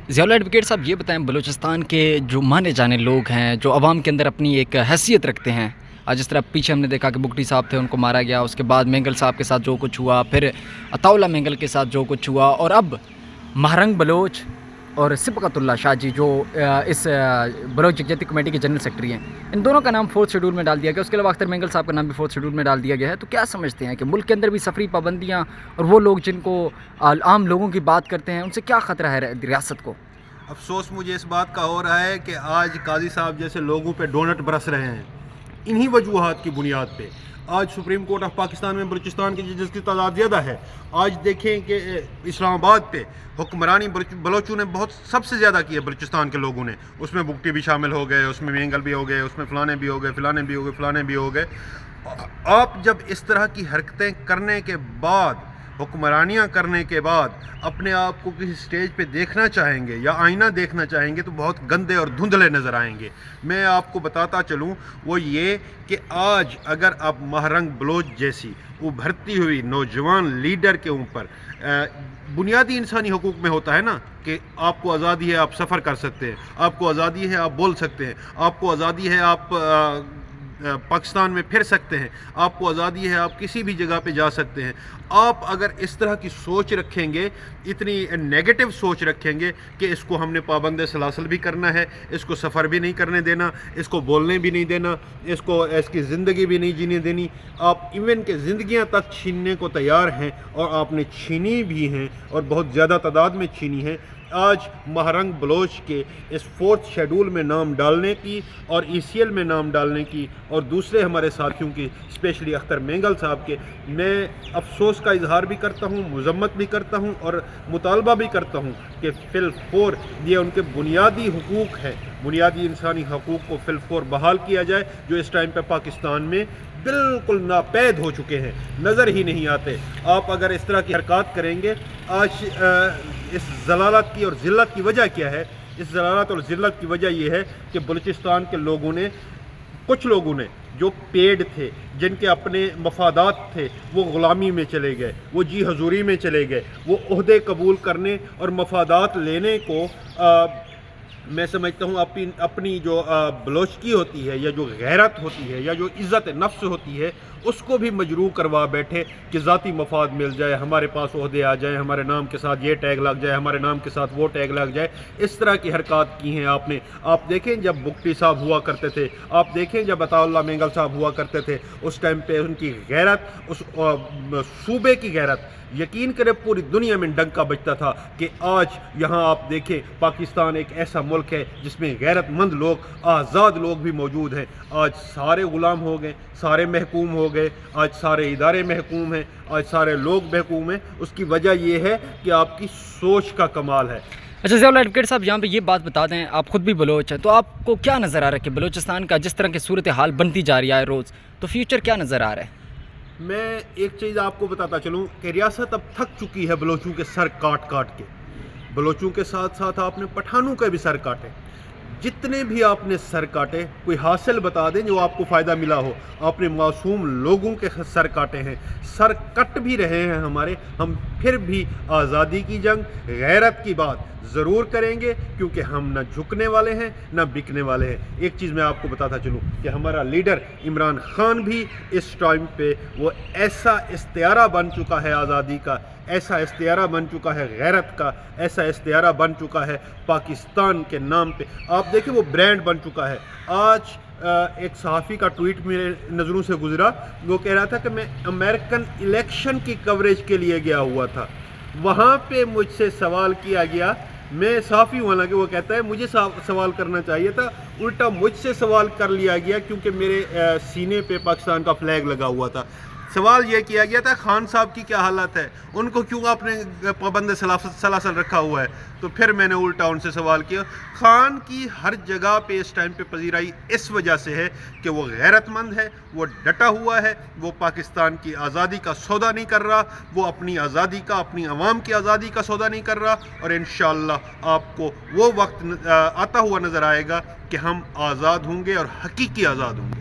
Zia advocate صاحب یہ بتائیں، بلوچستان کے جو مانے جانے لوگ ہیں، جو عوام کے اندر اپنی ایک حیثیت رکھتے ہیں، آج جس طرح پیچھے ہم نے دیکھا کہ بگٹی صاحب تھے، ان کو مارا گیا، اس کے بعد مینگل صاحب کے ساتھ جو کچھ ہوا، پھر عطاء اللہ مینگل کے ساتھ جو کچھ ہوا، اور اب مہرنگ بلوچ اور صبغت اللہ شاہ جی جو اس بلوچ یکجہتی کمیٹی کے جنرل سیکرٹری ہیں، ان دونوں کا نام 4 شیڈول میں ڈال دیا گیا. اس کے علاوہ اختر مینگل صاحب کا نام بھی 4 شیڈول میں ڈال دیا گیا ہے. تو کیا سمجھتے ہیں کہ ملک کے اندر بھی سفری پابندیاں اور وہ لوگ جن کو عام لوگوں کی بات کرتے ہیں، ان سے کیا خطرہ ہے ریاست کو؟ افسوس مجھے اس بات کا ہو رہا ہے کہ آج قاضی صاحب جیسے لوگوں پہ ڈونٹ برس رہے ہیں. انہی وجوہات کی بنیاد پہ آج سپریم کورٹ آف پاکستان میں بلوچستان کے ججز کی تعداد زیادہ ہے. آج دیکھیں کہ اسلام آباد پہ حکمرانی بلوچوں نے سب سے زیادہ کی ہے بلوچستان کے لوگوں نے. اس میں بگٹی بھی شامل ہو گئے، اس میں مینگل بھی ہو گئے، اس میں فلانے بھی ہو گئے، فلانے بھی ہو گئے، فلانے بھی ہو گئے. آپ جب اس طرح کی حرکتیں کرنے کے بعد، حکمرانیاں کرنے کے بعد اپنے آپ کو کسی سٹیج پہ دیکھنا چاہیں گے یا آئینہ دیکھنا چاہیں گے تو بہت گندے اور دھندلے نظر آئیں گے. میں آپ کو بتاتا چلوں وہ یہ کہ آج اگر آپ مہرنگ بلوچ جیسی ابھرتی ہوئی نوجوان لیڈر کے اوپر بنیادی انسانی حقوق میں ہوتا ہے نا کہ آپ کو آزادی ہے، آپ سفر کر سکتے ہیں، آپ کو آزادی ہے، آپ بول سکتے ہیں، آپ کو آزادی ہے، آپ پاکستان میں پھر سکتے ہیں، آپ کو آزادی ہے، آپ کسی بھی جگہ پہ جا سکتے ہیں. آپ اگر اس طرح کی سوچ رکھیں گے، اتنی نیگیٹو سوچ رکھیں گے کہ اس کو ہم نے پابند سلاسل بھی کرنا ہے، اس کو سفر بھی نہیں کرنے دینا، اس کو بولنے بھی نہیں دینا، اس کی زندگی بھی نہیں جینے دینی، آپ ایون کہ زندگیاں تک چھیننے کو تیار ہیں اور آپ نے چھینی بھی ہیں اور بہت زیادہ تعداد میں چھینی ہیں. آج مہرنگ بلوچ کے اس 4 شیڈول میں نام ڈالنے کی اور ECL میں نام ڈالنے کی اور دوسرے ہمارے ساتھیوں کی، اسپیشلی اختر مینگل صاحب کے، میں افسوس کا اظہار بھی کرتا ہوں، مذمت بھی کرتا ہوں اور مطالبہ بھی کرتا ہوں کہ فی الفور یہ ان کے بنیادی حقوق ہیں، بنیادی انسانی حقوق کو فی الفور بحال کیا جائے، جو اس ٹائم پہ پاکستان میں بالکل ناپید ہو چکے ہیں، نظر ہی نہیں آتے. آپ اگر اس طرح کی حرکات کریں گے، آج اس ضلالت کی اور ذلت کی وجہ کیا ہے؟ اس ضلالت اور ذلت کی وجہ یہ ہے کہ بلوچستان کے لوگوں نے، کچھ لوگوں نے جو پیڈ تھے، جن کے اپنے مفادات تھے، وہ غلامی میں چلے گئے، وہ جی حضوری میں چلے گئے، وہ عہدے قبول کرنے اور مفادات لینے کو میں سمجھتا ہوں اپنی جو بلوچکی ہوتی ہے یا جو غیرت ہوتی ہے یا جو عزت نفس ہوتی ہے، اس کو بھی مجروح کروا بیٹھے کہ ذاتی مفاد مل جائے، ہمارے پاس عہدے آ جائیں، ہمارے نام کے ساتھ یہ ٹیگ لگ جائے، ہمارے نام کے ساتھ وہ ٹیگ لگ جائے. اس طرح کی حرکات کی ہیں آپ نے. آپ دیکھیں جب بگٹی صاحب ہوا کرتے تھے، آپ دیکھیں جب عطاء اللہ مینگل صاحب ہوا کرتے تھے، اس ٹائم پہ ان کی غیرت، اس صوبے کی غیرت، یقین کرے پوری دنیا میں ڈنکا بجتا تھا کہ آج یہاں آپ دیکھیں پاکستان ایک ایسا ملک ہے جس میں غیرت مند لوگ، آزاد لوگ بھی موجود ہیں. آج سارے غلام ہو گئے، سارے محکوم ہو گئے، آج سارے ادارے محکوم ہیں، آج سارے لوگ محکوم ہیں. اس کی وجہ یہ ہے کہ آپ کی سوچ کا کمال ہے. اچھا ضیاء ایڈوکیٹ صاحب، یہاں پہ یہ بات بتا دیں، آپ خود بھی بلوچ ہیں، تو آپ کو کیا نظر آ رہا ہے کہ بلوچستان کا جس طرح کی صورتحال بنتی جا رہی ہے روز، تو فیوچر کیا نظر آ رہا ہے؟ میں ایک چیز آپ کو بتاتا چلوں کہ ریاست اب تھک چکی ہے بلوچوں کے سر کاٹ کاٹ کے. بلوچوں کے ساتھ ساتھ آپ نے پٹھانوں کا بھی سر کاٹے. جتنے بھی آپ نے سر کاٹے، کوئی حاصل بتا دیں جو آپ کو فائدہ ملا ہو. آپ نے معصوم لوگوں کے سر کاٹے ہیں، سر کٹ بھی رہے ہیں ہمارے. ہم پھر بھی آزادی کی جنگ، غیرت کی بات ضرور کریں گے، کیونکہ ہم نہ جھکنے والے ہیں نہ بکنے والے ہیں. ایک چیز میں آپ کو بتاتا چلوں کہ ہمارا لیڈر عمران خان بھی اس ٹائم پہ وہ ایسا استعارہ بن چکا ہے آزادی کا، ایسا استعارہ بن چکا ہے غیرت کا، ایسا استعارہ بن چکا ہے پاکستان کے نام پہ. آپ دیکھیں وہ برانڈ بن چکا ہے. آج ایک صحافی کا ٹویٹ میرے نظروں سے گزرا، وہ کہہ رہا تھا کہ میں امریکن الیکشن کی کوریج کے لیے گیا ہوا تھا، وہاں پہ مجھ سے سوال کیا گیا. میں صحافی ہوں، حالانکہ وہ کہتا ہے مجھے سوال کرنا چاہیے تھا، الٹا مجھ سے سوال کر لیا گیا کیونکہ میرے سینے پہ پاکستان کا فلیگ لگا ہوا تھا. سوال یہ کیا گیا تھا خان صاحب کی کیا حالت ہے، ان کو کیوں آپ نے پابند سلاسل رکھا ہوا ہے. تو پھر میں نے الٹا ان سے سوال کیا. خان کی ہر جگہ پہ اس ٹائم پہ پذیرائی اس وجہ سے ہے کہ وہ غیرت مند ہے، وہ ڈٹا ہوا ہے، وہ پاکستان کی آزادی کا سودا نہیں کر رہا، وہ اپنی آزادی کا، اپنی عوام کی آزادی کا سودا نہیں کر رہا. اور انشاءاللہ آپ کو وہ وقت آتا ہوا نظر آئے گا کہ ہم آزاد ہوں گے اور حقیقی آزاد ہوں گے.